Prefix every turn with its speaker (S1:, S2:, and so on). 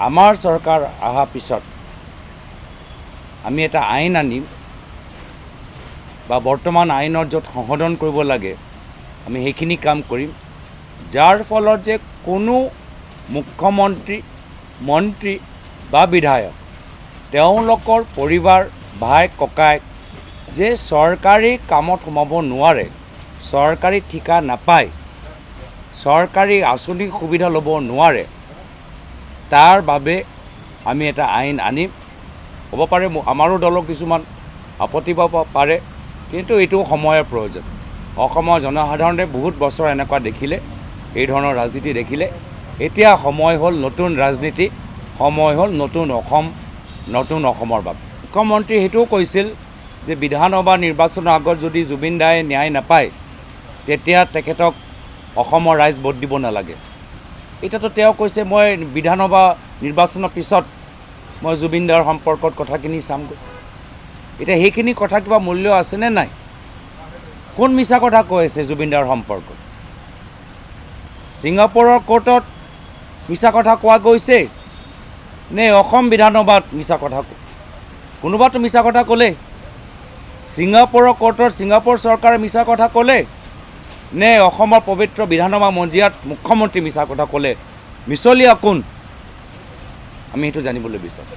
S1: আমাৰ চৰকাৰ অহাৰ পিছত আমি এটা আইন আনিম বা বৰ্তমান আইনৰ য'ত সংশোধন কৰিব লাগে আমি সেইখিনি কাম কৰিম, যাৰ ফলত যে কোনো মুখ্যমন্ত্ৰী, মন্ত্ৰী বা বিধায়ক তেওঁলোকৰ পৰিবাৰ, ভাই ককাইক যে চৰকাৰী কামত সোমাব নোৱাৰে, চৰকাৰী ঠিকা নাপায়, চৰকাৰী আঁচনি সুবিধা ল'ব নোৱাৰে, তাৰ বাবে আমি এটা আইন আনিম। হ'ব পাৰে আমাৰো দলৰ কিছুমান আপত্তি পাব পাৰে, কিন্তু এইটো সময়ৰ প্ৰয়োজন। অসমৰ জনসাধাৰণে বহুত বছৰ এনেকুৱা দেখিলে, এই ধৰণৰ ৰাজনীতি দেখিলে। এতিয়া সময় হ'ল নতুন ৰাজনীতি, সময় হ'ল নতুন অসম, নতুন অসমৰ বাবে। মুখ্যমন্ত্ৰী সেইটোও কৈছিল যে বিধানসভা নিৰ্বাচনৰ আগত যদি জুবিন দায়ে ন্যায় নাপায় তেতিয়া তেখেতক অসমৰ ৰাইজ ভোট দিব নালাগে। এতিয়াতো তেওঁ কৈছে মই বিধানসভা নিৰ্বাচনৰ পিছত মই জুবিন দাৰ সম্পৰ্কত কথাখিনি চামগৈ। এতিয়া সেইখিনি কথা কিবা মূল্য আছেনে নাই? কোন মিছা কথা কৈ আছে জুবিন দাৰ সম্পৰ্কত? ছিংগাপুৰৰ কোৰ্টত মিছা কথা কোৱা গৈছে নে অসম বিধানসভাত মিছা কথা? কোনোবাতো মিছা কথা ক'লে। ছিংগাপুৰৰ কোৰ্টত ছিংগাপুৰ চৰকাৰে মিছা কথা ক'লে নে অসমৰ পবিত্ৰ বিধানসভা মজিয়াত মুখ্যমন্ত্ৰী মিছা কথা ক'লে? মিছলীয়া কোন? আমি সেইটো জানিবলৈ বিচাৰোঁ।